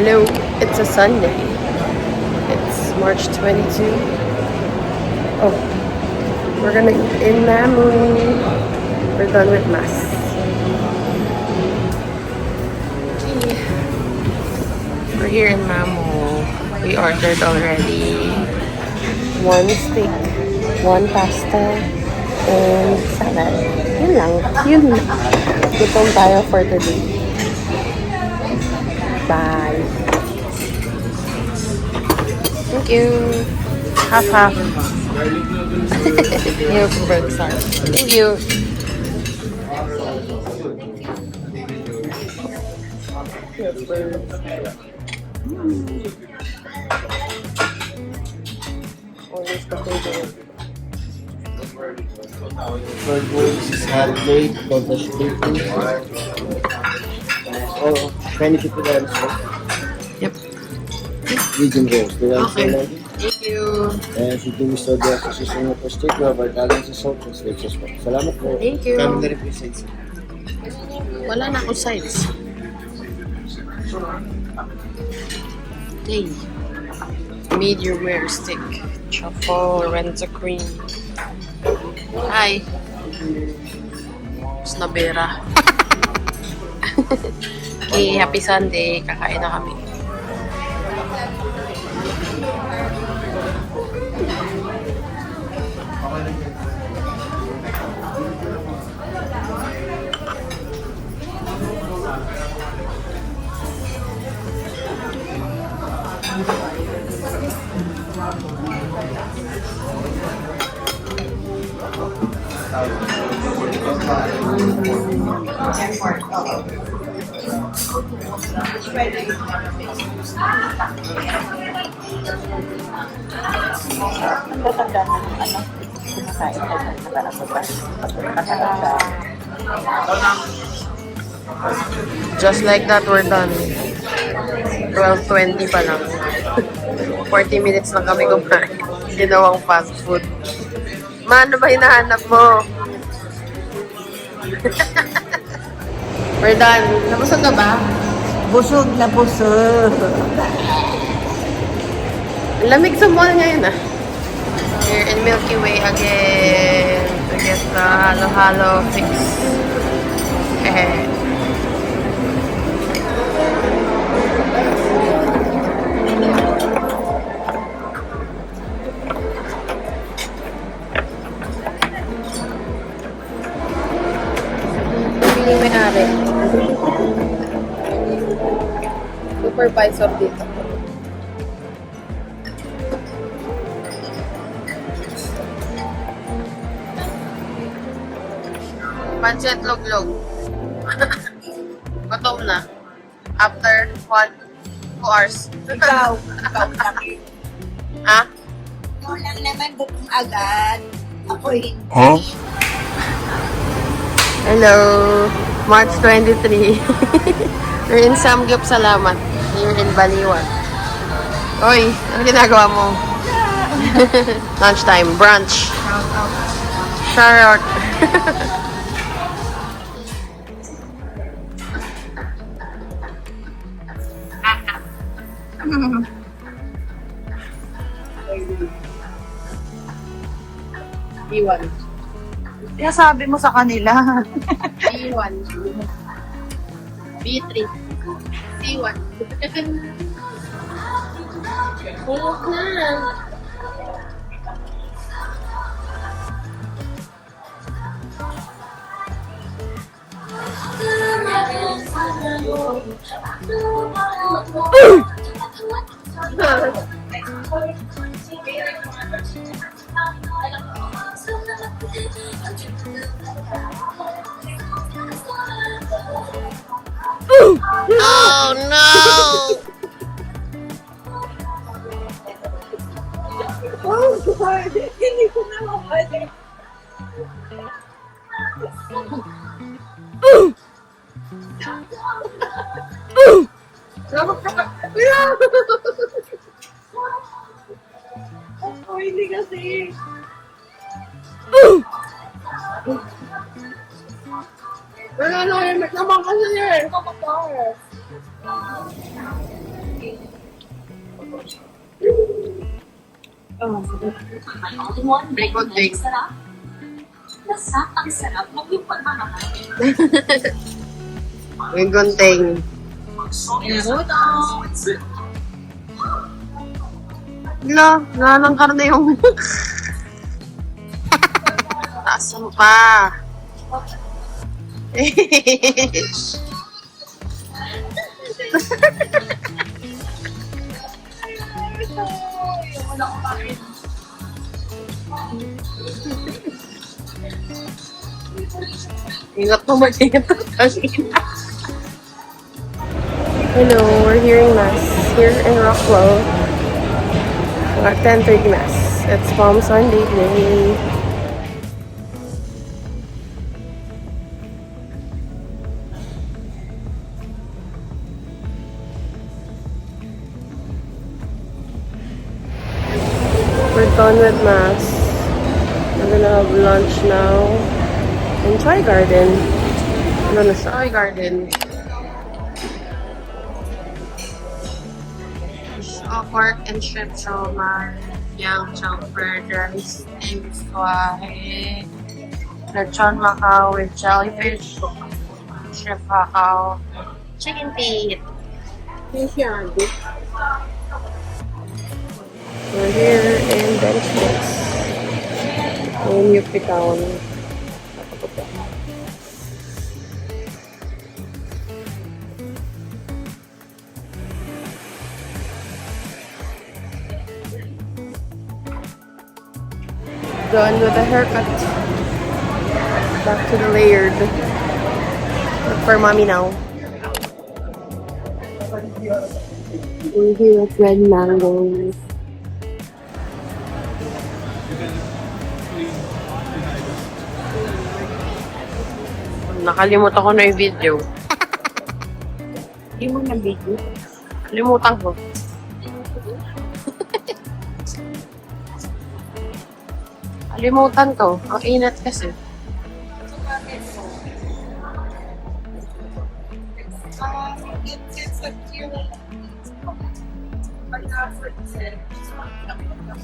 Hello, it's a Sunday. It's March 22. Oh, we're gonna eat in Mamu. We're done with Mass. Okay. We're here in Mamu. We ordered already 1 steak, 1 pasta, and salad. Yun lang. Yun lang. Gutom tayo for today. Bye. Thank you. Half. Milk sorry. Thank you. Always the favorite. Third words is handmade for the sleeping. Oh, 20 people answer. Yep. Medium roast. Do you Okay. understand? Thank you. Si Jimmy Sodia sa susunod po steak na bardagan sa salt and steak sauce po. Salamat po. Thank you. Kami na rin po yung sides. Wala na akong sides. Okay. Medium rare steak. Truffle, renta cream. Hi. Snabera. Okay, happy Sunday. Kakain na kami. Just like that, we're done. 12:20 pa lang. 40 minutes lang kami kumain. Ginawang fast food. Ma, ano ba hinahanap mo? We're done. Nabusog ka ba? Busog na busog. Lamig sa mall ngayon ah. Here in Milky Way again to get the halo-halo fix. Hindi may-ari. Supervisor dito. Pancit luglog. Gutom na. After 2 hours. Ikaw lang. Ha? Ikaw lang naman gutom agad. Ako hindi. Hello. March 23. We're in Samgyup Salamat. Here in Baliwan. Oy, ano ginagawa mo? Lunchtime. Brunch. Shout out. B1. Kaya sabi mo sa kanila. B1. B3. C1. Hulog na. Oh no! Oh, God. Hindi ko na mapali. Oh, hindi kasi. Ano, helmet naman kasi eh. May gunting. May gunting. Wala, nanang karne yung... Taas mo pa. Ingat mo mag-ingat ang kanina. Hello, we're hearing Mass here in Rockwell. At 10:30 Mass. It's Palm Sunday day. We're done with Mass. We're gonna have lunch now in Chai Garden. Ano na sa Chai Garden? Pork and shrimp shawarma, yang chow fried rice, and squahe, lechon macao with jellyfish, shrimp macao, chicken feet. We're here in Benchmix. In UP Town. Done with the haircut. Back to the layered. Look for mommy now. We're here at Red Mango. Nakalimutan ko na yung video. Hindi mo na video. Kalimutan ko. Kalimutan ko. Ang inat kasi.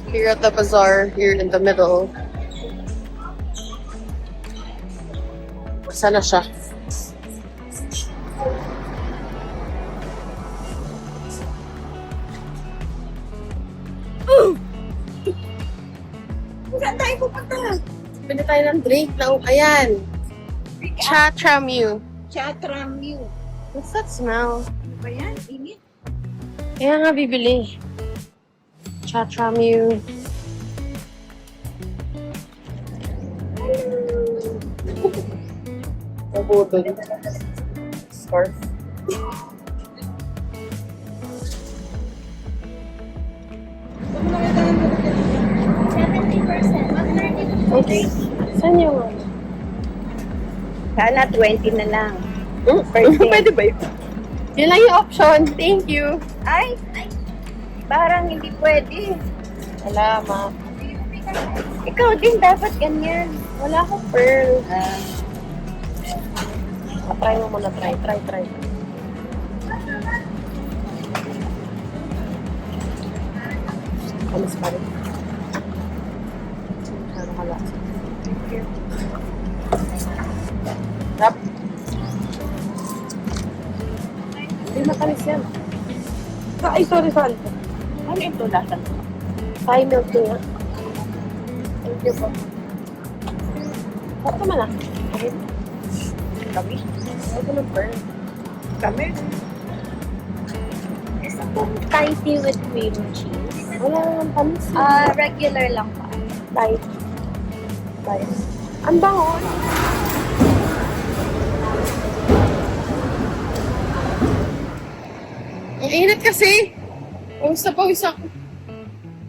Here at the bazaar, here in the middle. Sana siya. Saan tayo pupunta? Pwede tayo ng drink na ayan. Chatramu. Chatramu. What's that smell? Ano ba yan? Init? Kaya nga bibili. Chatramu. Nabutol. Scarf. Okay. Saan yung ano? Sana 20 na lang. Pwede ba yun? Yun lang yung option. Thank you. Ay, parang hindi pwede. Salamat. Ikaw din dapat ganyan. Wala akong pearl. Try mo muna. Try. Kamis pa rin. Ano hala? Rap. Hindi matalis yan. Ay, sorry. Ano ito lasa? Thai milk to nga. Thank you po. Ba't naman ah? Okay. Kami? Ito ng pearl. Kami? Isa pong Thai tea with cream cheese. Wala nang panis. Regular lang pa. Thai. Ang bango. Ang init kasi. Pawis ako.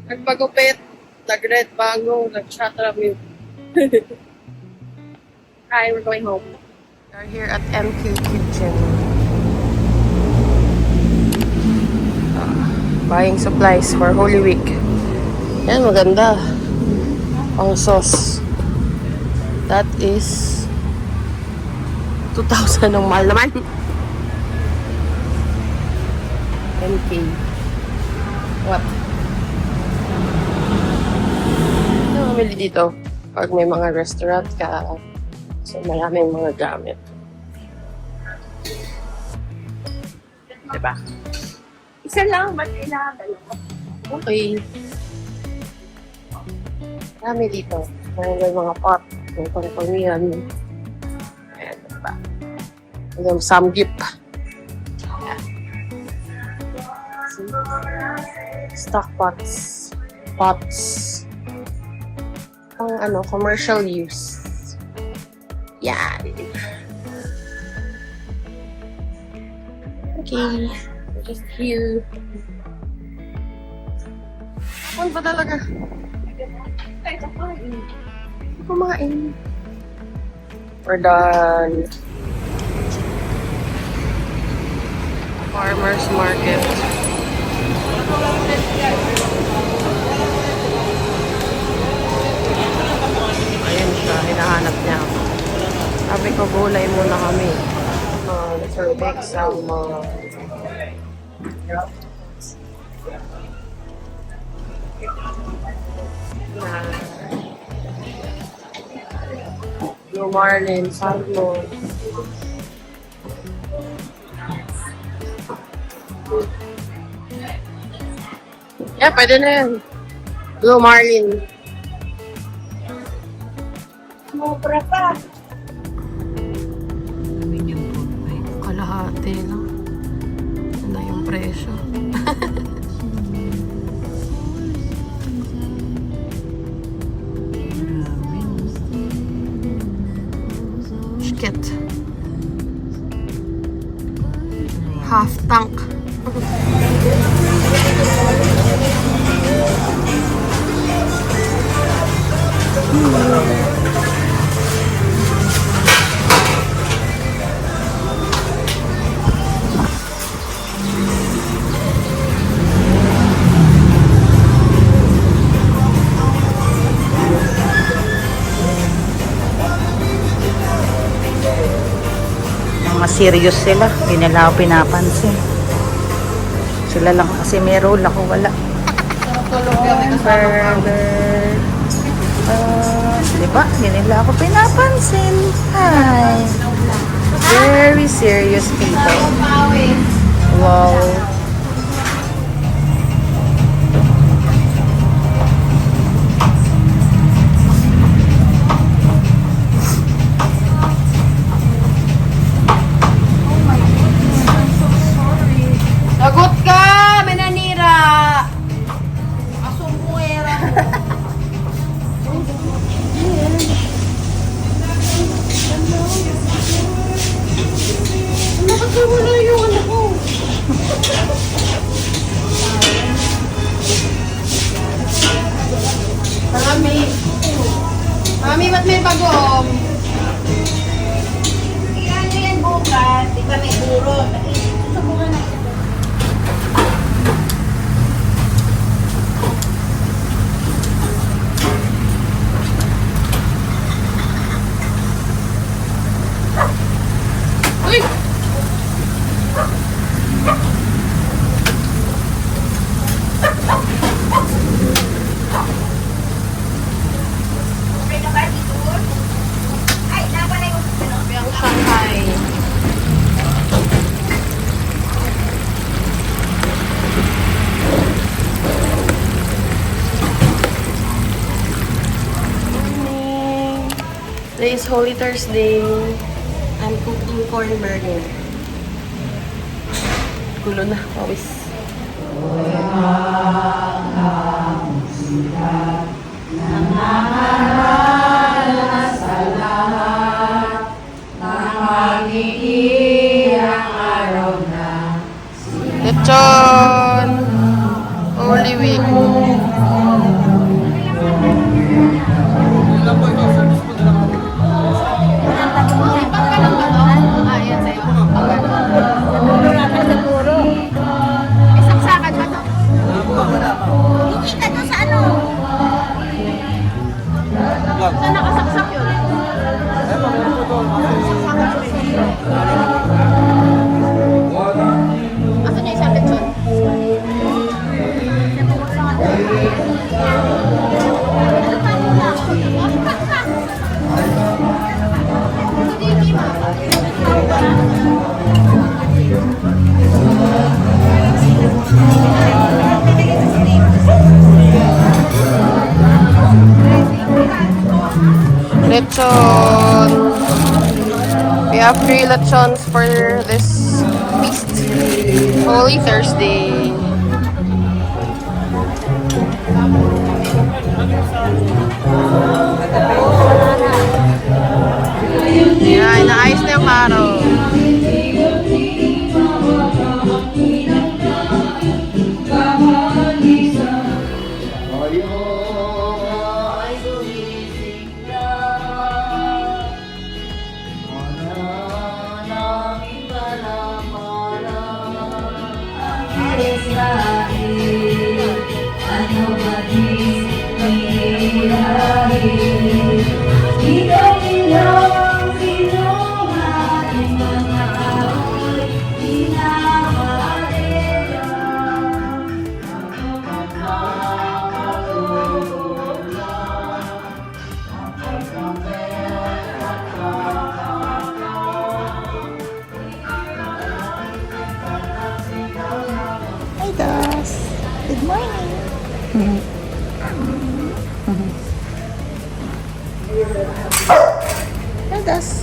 Nagpagupit. Nag-red bango. Nag-chatramu. Hi, we're going home. We're here at MQ Kitchen. Buying supplies for Holy Week. Yan, maganda. Pang sauce. That is 2,000 ang mahal naman. MK. What? bumili dito pag may mga restaurant ka. So, maraming mga gamit. Diba? Isa lang, ba't kailangan? Okay. Marami dito. May mga pot. May pangpangihan. Ayan, diba? Yung samgip. Ayan. See? Stock pots. Pots. Pang ano, commercial use. Yan. Okay. Just here. Ano ba talaga? Kumain. We're done. Farmer's market. Ayun siya, hinahanap niya ako. Sabi ko, gulay muna kami. Cervix, salmon. Blue marlin, salmon. Yeah, pwede na yan. Blue marlin. Mobra pa. Kalahati lang. Ano yung presyo? Shit. Half tank. Mga serious sila, hindi nila ako pinapansin. Sila lang kasi may role, ako wala. Burger. Di ba? Hindi nila ako pinapansin. Hi. Very serious people. Wow. Lagot ka! Mananira! Asumpuera. Bakit ka wala yung ano ko? Mami. Mami, ba't may bagong? Iyan nyo yan bukas. Di ba may buro? Subukan na ito. Uy! Okay na ba dito? Ay, dapat na yung ano? Yung Shanghai. Morning. Today is Holy Thursday. I'm cooking corn burger. Gulo na, pawis. Lechon! Holy Week. Hindi ka doon sa ano? Saan nakasaksak yun? Asan yung isang lechon? Ano pa nila? Lechon. We have 3 lechons for this feast. Holy Thursday. Yan, naayos na yung araw. Hi guys. Good morning. Hi guys.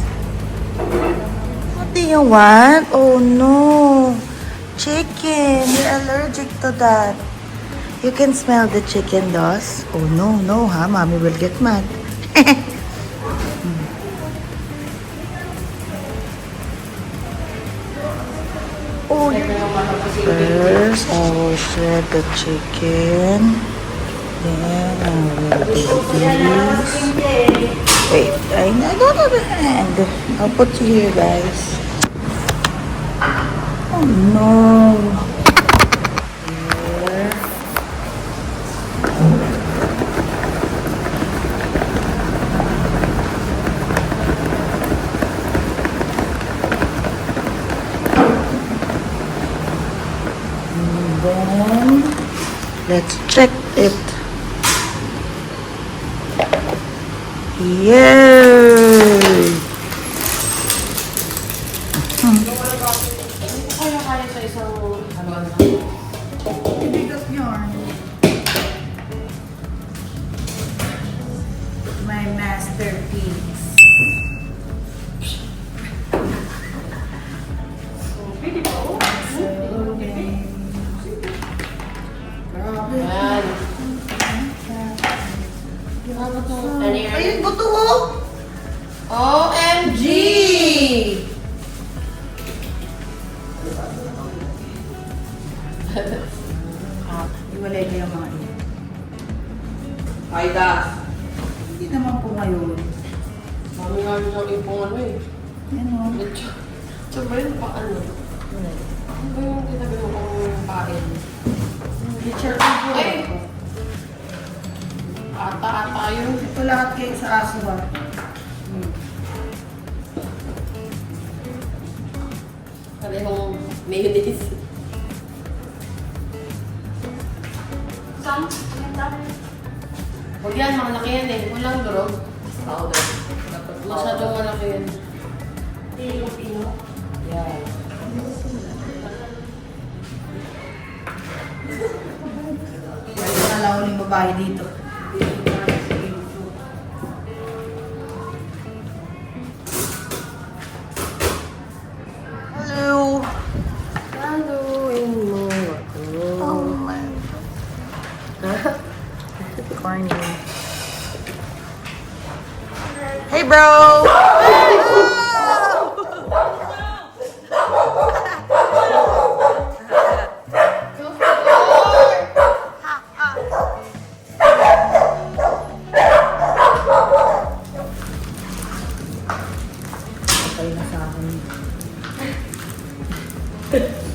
What do you want? Oh no. Chicken. You're allergic to that. You can smell the chicken, Dos. Oh no, no, ha? Mommy will get mad. Oh, first, I will shred the chicken. Then I will do this. Wait, I don't have a hand. I'll put you here, guys. Oh no. Here. Then let's check it. Yay! My masterpiece. Ayun, buto mo! OMG! Iwalay ko yung mga ito. Ay, das. Hindi naman po ngayon. Mami nga rin ang ipong ano eh. Yan o. Saan ba yun pa ano? Ano ba yung tinabi mo kung pain? Richard, ito. Ay! Ata yun. Ito lahat kayo sa aso ha. Parehong mayonnaise. Sam? Huwag yan, malaki yan eh. Walang durog. Powder. Masyadong malaki yan. Pino. Yan. Ito na lang uling babae dito. Hello. Haluin mo ako. Oh man. Corny. Hey bro!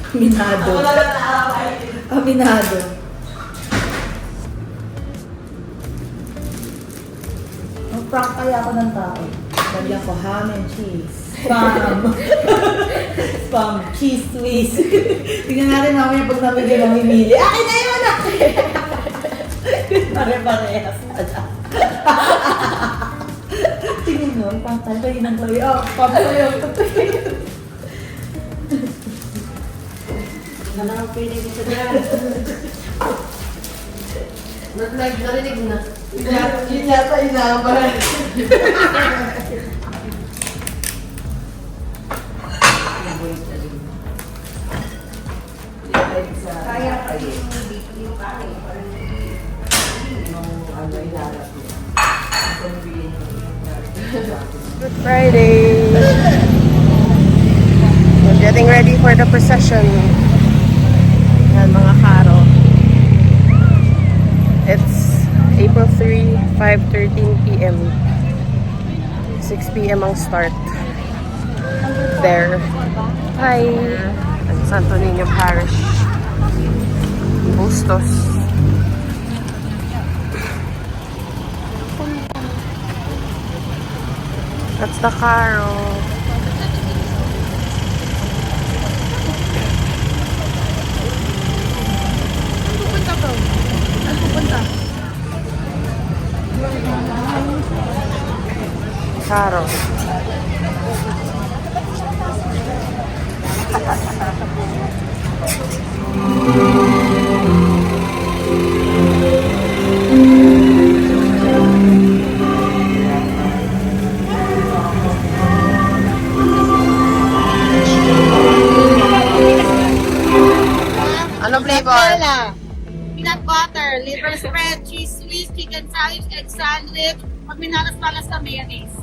Aminado. Aminado. Mag-prank kaya ako ng tao. Lagyan ko ham and cheese. Spam. Spam. Cheese Swiss. Tingnan natin mamaya pag nabigyan ng mimili. Akin na yun! Pare-parehas. Narinig na. Yun yata inaabahan. Good Friday. We're getting ready for the procession. Yan mga karo. It's April 3, 5:13 p.m. 6 p.m. ang start. There. Hi. Ang Santo Niño Parish. Bustos. That's the caro. Caro. Ano flavor? Peanut butter, liver spread, cheese swiss, chicken sandwich, egg sandwich. Pag minalas-malas na mayonnaise.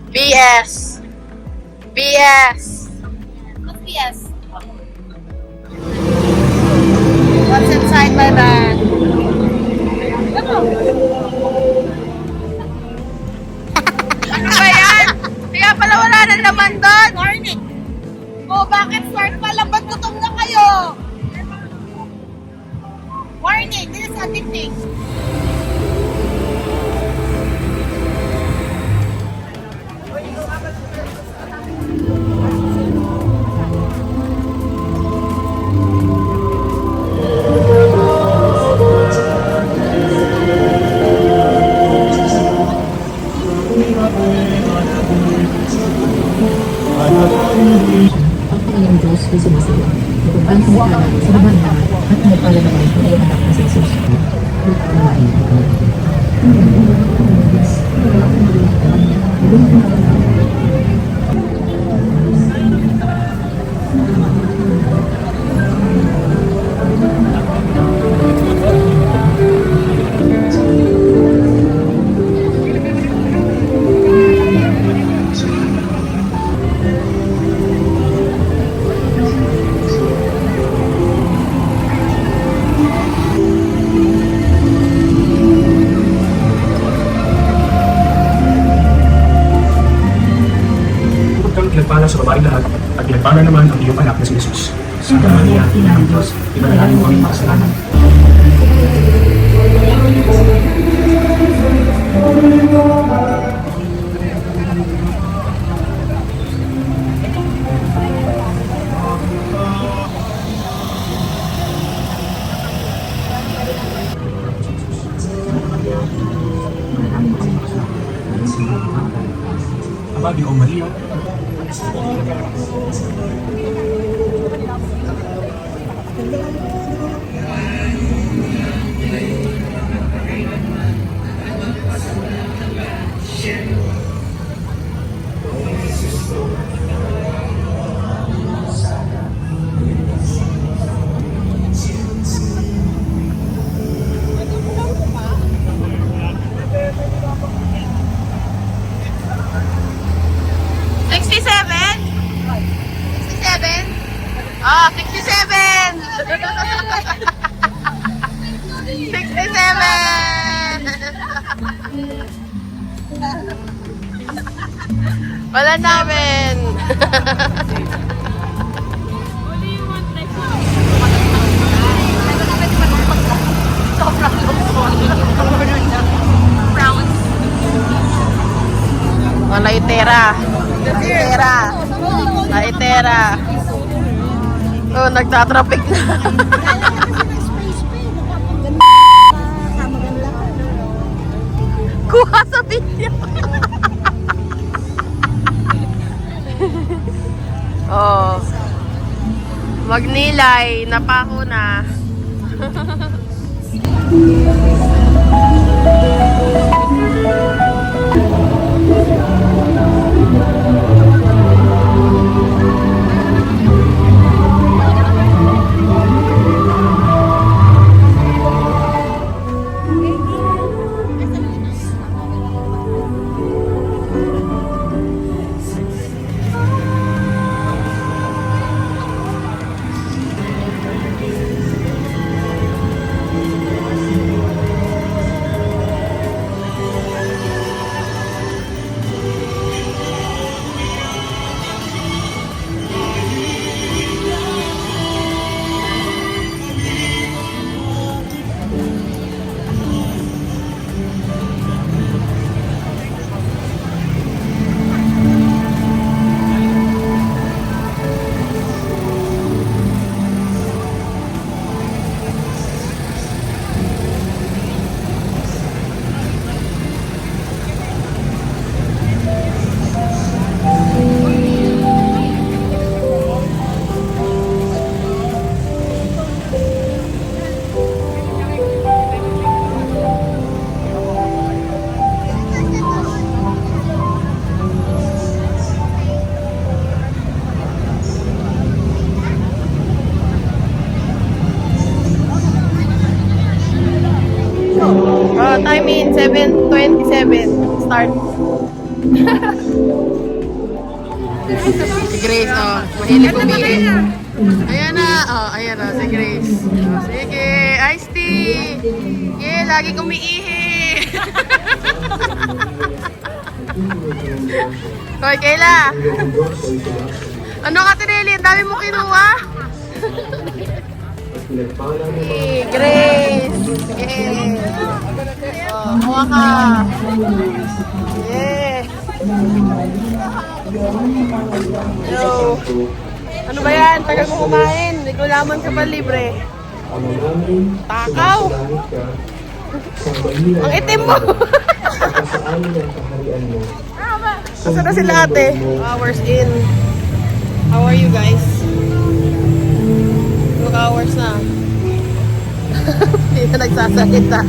BS. BS. What's yes? What's inside my bag? Ano ba yan? Kaya pala wala na naman doon. Morning. Oh, bakit start pa lang? Ba't gutom na kayo? Warning, this is addicting. Ang Diyos ay sumasayo. Natupang kumakalan sa laman lahat at nagpalalaman na yung anak na si Jesus. Pinagpala sa babae lahat at pinagpala naman ang iyong anak na si Jesus. Santa Maria, Ina ng Diyos, ipanalangin mo aming makasalanan. Aba, Biko Maria, Ah, 67! 67! Wala namin! Laitera. Laitera. Laitera. Oh, nagtatraffic na. Kuha sa video. Oh. Magnilay, napako na. Time in 7:27. Start. Si Grace, oh. Mahilig umihi. Ayan na. Oh, ayan na. Si Grace. Oh, sige. Iced tea. Yeah, laging umiihi. Hoy, Kayla. Ano ka, Tinelli? Ang dami mo kinuha. Hey, Grace. Yeah. Oh, kuha ka. Yeah. Hello. Ano ba yan? Tagal mo kumain. Hindi ko laman ka pa libre. Takaw. Ang itim mo. Saan na sila ate? 2 hours in. How are you guys? 2 hours na. Hindi na nagsasalita.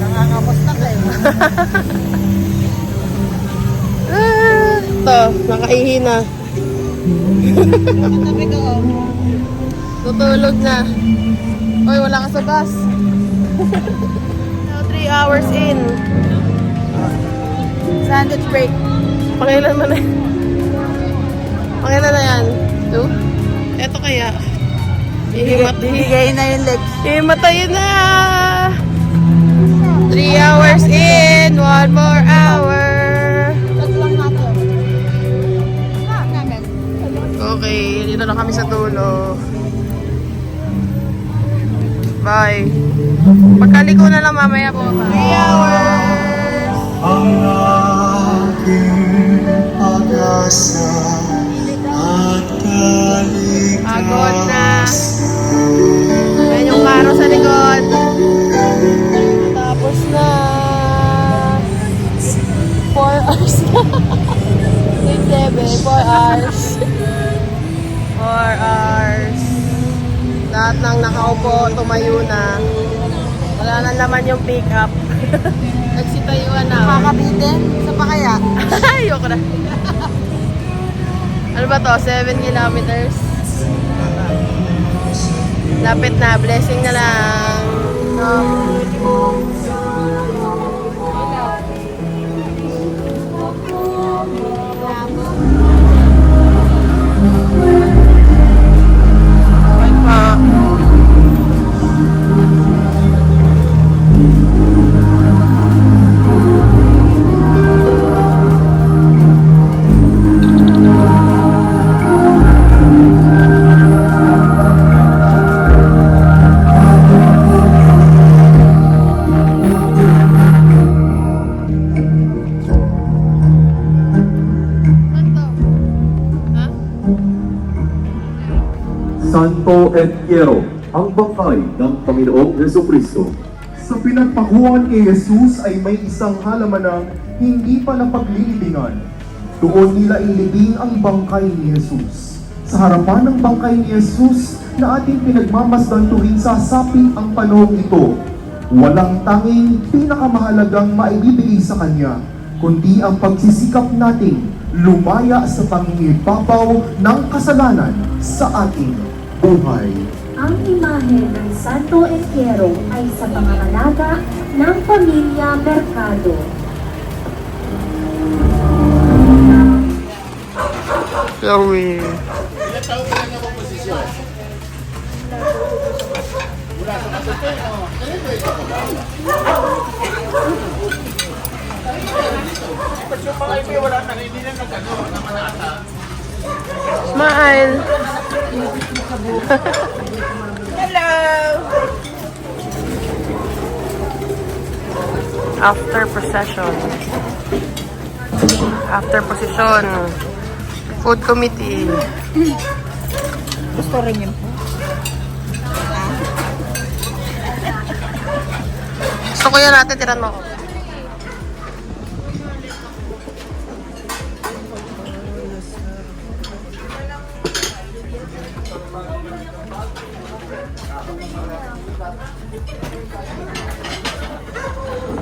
Nangangamusta ka eh. Ito, nakaihi na. Tutulog na. Oy, wala ka sa bus. Now 3 hours in. Sandwich break. Pangilan mo na. Pangilan na yan? 2? Eto kaya. Hihigay na yung legs. Himatayin na! 3 hours in, 1 more hour. Okay, dito na kami sa dulo. Bye. Pagkaliko na lang mamaya po. 3 hours. Ang aking pag-asa at Pagod na. Ayan yung karo sa likod. Tapos na. 4 hours na. 7, 4 hours. 4 hours. Lahat ng nakaupo, tumayo na. Wala nang laman yung pick up. Nagsitayuan na. Makakabitin? Sa pa kaya? Ayoko na. Ano ba to? 7 kilometers. Lapit na. Blessing na lang. Santo et Fiero, ang bangkay ng Panginoong Jesucristo. Sa pinagpakuhan kay Jesus ay may isang halaman na hindi pa napaglilibingan. Doon nila ilibing ang bangkay ni Jesus. Sa harapan ng bangkay ni Jesus na ating pinagmamasdan tuwing sasapit ang panahong ito, walang tanging pinakamahalagang maibibigay sa Kanya, kundi ang pagsisikap nating lumaya sa pangingibabaw ng kasalanan sa ating buhay. Ang imahe ng Santo Entierro ay sa pangangalaga ng pamilya Mercado. Chloe. Smile. Hello. After procession. After procession. Food committee. Gusto rin yun. Gusto ko yan natin, tiran mo ako.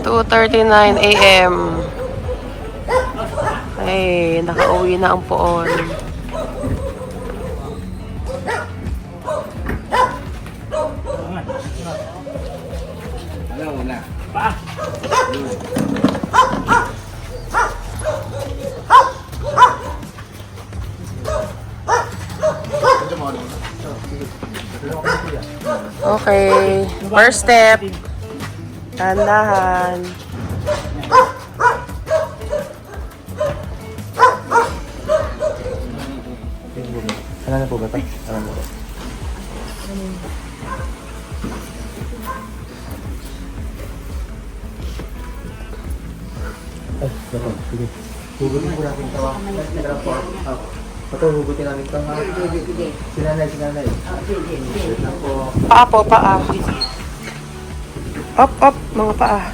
$2:39 a.m. Ay, nakauwi na ang poon. Okay, first step. Tandahan. Ano na po ba ito? Ano na po? Ay, naku, sige. Hugutin po natin ito. Ito, hugutin namin ito. Sinanay. Paa po, paa. Up, mga paa.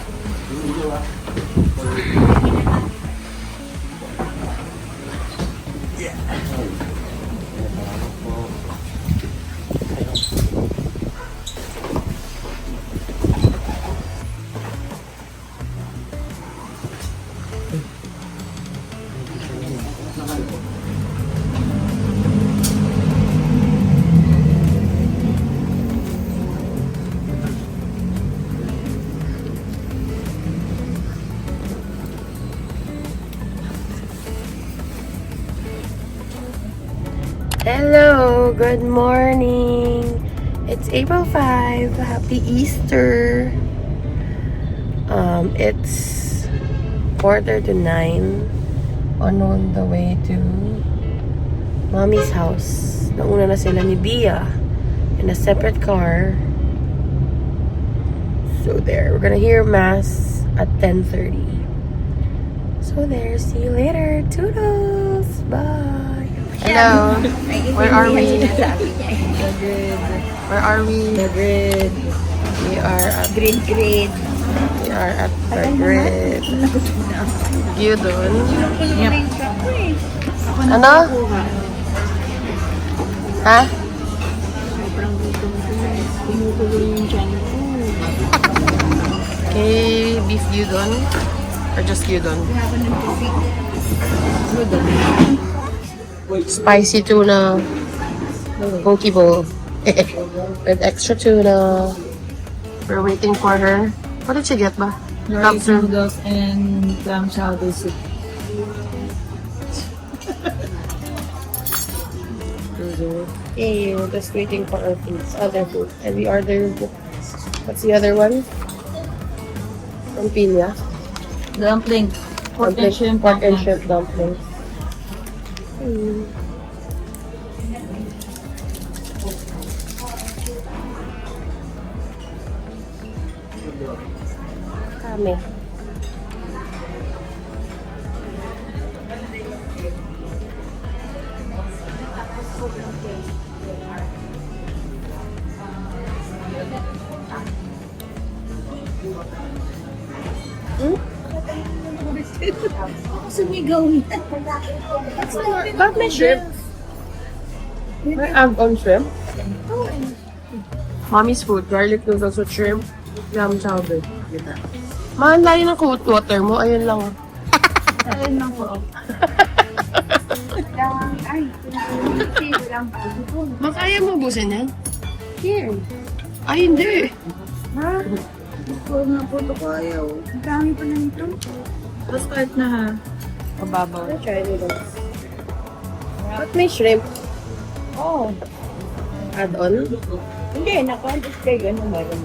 Hello, good morning. It's April 5. Happy Easter. It's 8:45 on the way to Mommy's house. Nauna na sila ni Bia in a separate car. So there, we're gonna hear Mass at 10:30. So there, see you later. Toodles. Bye. Hello. Where are we? Where are we? The grid. We are at Grid. We are at the grid. Gyudon. Yep. Ano? Ha? Okay, beef gyudon? Or just gyudon? Spicy tuna. Poke bowl. With extra tuna. We're waiting for her. What did she get ba? Rice noodles and clam chowder soup. Hey, we're just waiting for our food. Other food. And we ordered, what's the other one? From Pina. Dumpling. Pork and shrimp. Pork and shrimp dumplings. Kami. sumigaw yan. Bakit may shrimp? May add-on shrimp? Mommy's food. Garlic noodles with shrimp. Clam chowder. Mahal layo ng cold water mo. Ayun lang. Ayun lang po. Makaya mo busin yan? Here. Ay, hindi. Nga po ito kaya. Ang dami pa na nito. Let's start na ha. Pababaw. I'll try noodles. Ba't may shrimp? Oh. Add-on? Hindi, naka-adjust kayo. Ano ba yun?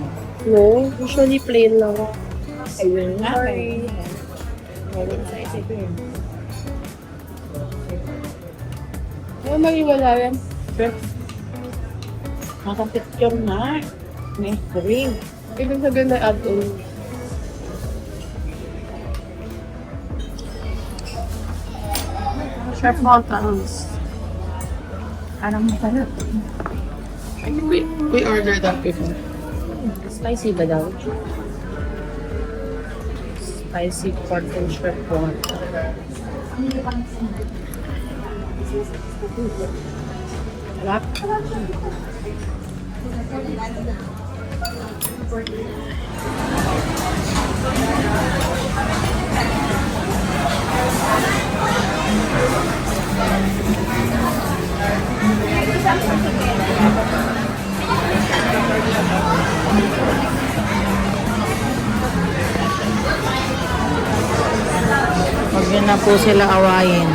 No. Usually plain lang. Ayun nga. Sorry. Meron sa isip yun. Ano maghiwala yan? Shrimp. Nakapicture na. May drink. Ibig sabihin may add-on. Chef Montans. Parang masarap. We ordered that before. Spicy ba daw? Spicy pork and shrimp one. Sarap. Huwag yun na po sila awayin.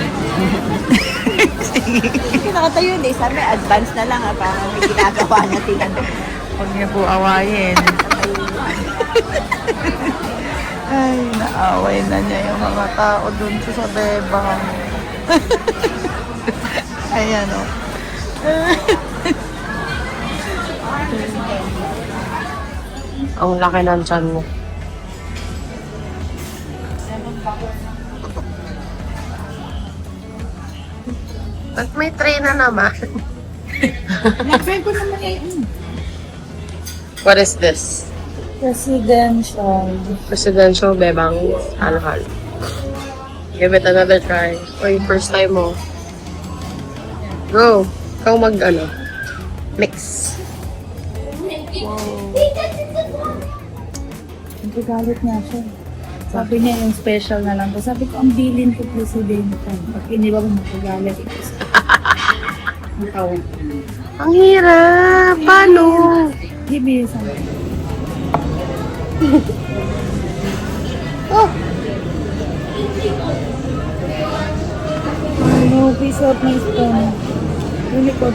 Nakatayo din. Sabi, advance na lang ha. Parang may ginagawa natin. Huwag niyo po awayin. Ay, naaway na niya yung mga tao dun sa Sabebang. Ayan o. Ang laki ng tiyan mo. Ba't may tray na naman? Nag-try ko naman eh. What is this? Presidential bebang halo-halo. Give it another try. Oy, first time mo. Go. Ikaw mix. Nagagalit niya siya. Sabi niya yung special na lang. Sabi ko, ang bilin ko presidente. Pag iniba mo magagalit. Ang tawag. Ang hirap. Paano? Give sa Oh! ano, piece of my spoon. Yung likod.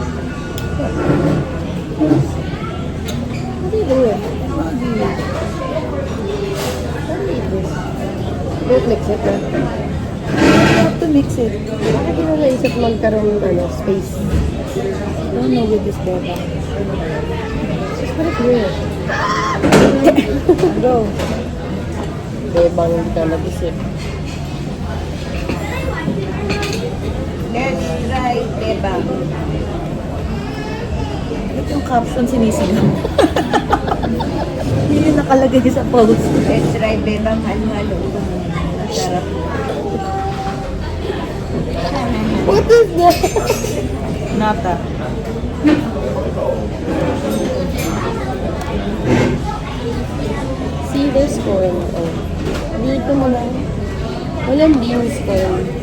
Don't mix it na. You have to mix it. Bakit mo naisip magkaroon ng space? Don't know with this beba. Just put it here. Go. Bebang hindi ka mag-isip. Let's try beba. Ito yung caption sinisigaw. Hindi yung nakalagay sa post. Let's try bebang halo-halo. Sarap. What is that? Nata. See, there's corn. Oh. Dito mo lang. Walang beans corn.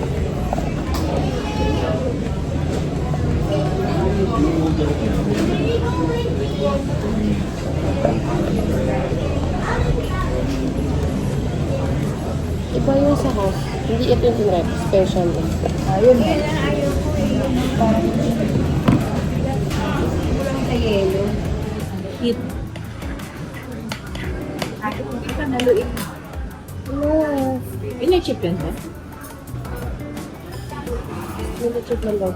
Iba yung sa house. Hindi ito yung tinrep. Special. Ayun. Parang sa yelo. Eat. Hindi ka naluin. No. Ina-chip yan ba? Hindi check lang daw.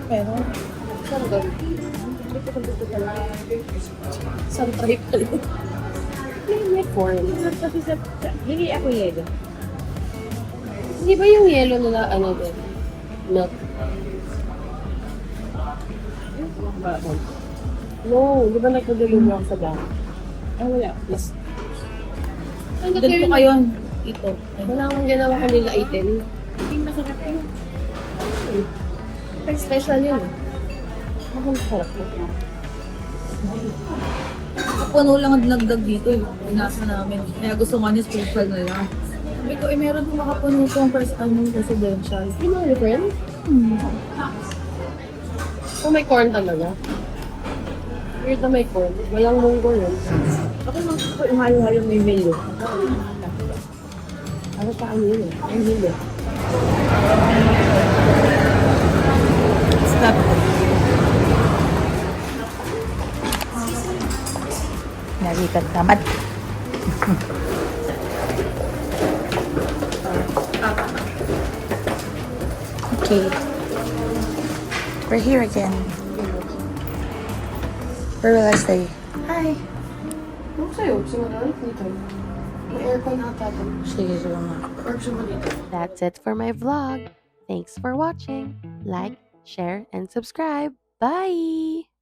Pero, Saan doon? Hindi ko gusto talaga. Saan try pala? May corn. kasi sa, hindi ako yelo. Hindi ba yung yellow na ano doon? Milk? No, di ba nagpadaling ako sa dami? Ah, wala. Yes. Doon po kayo. ito. Wala akong ginawa kanila item. Hindi masarap yun. Pero special yun. Mukhang sarap mo. Puno lang ang dinagdag dito eh. Nasa namin. Kaya gusto nga niya special na lang. Sabi ko, meron din makapuno ito ang first time ng presidential. Hindi mo friend? So may corn talaga. Weird na may corn. Walang munggo yun. Ako lang ko umalo-halo may melo. Ano pa ano yun eh? Ang hindi. Stop. Nalikat naman. Okay. We're here again. Where will I stay? Hi. Ano sa'yo? Simulan dito. May aircon ata ito. Sige, sige nga. Or simulan dito. That's it for my vlog. Thanks for watching. Like, share, and subscribe. Bye!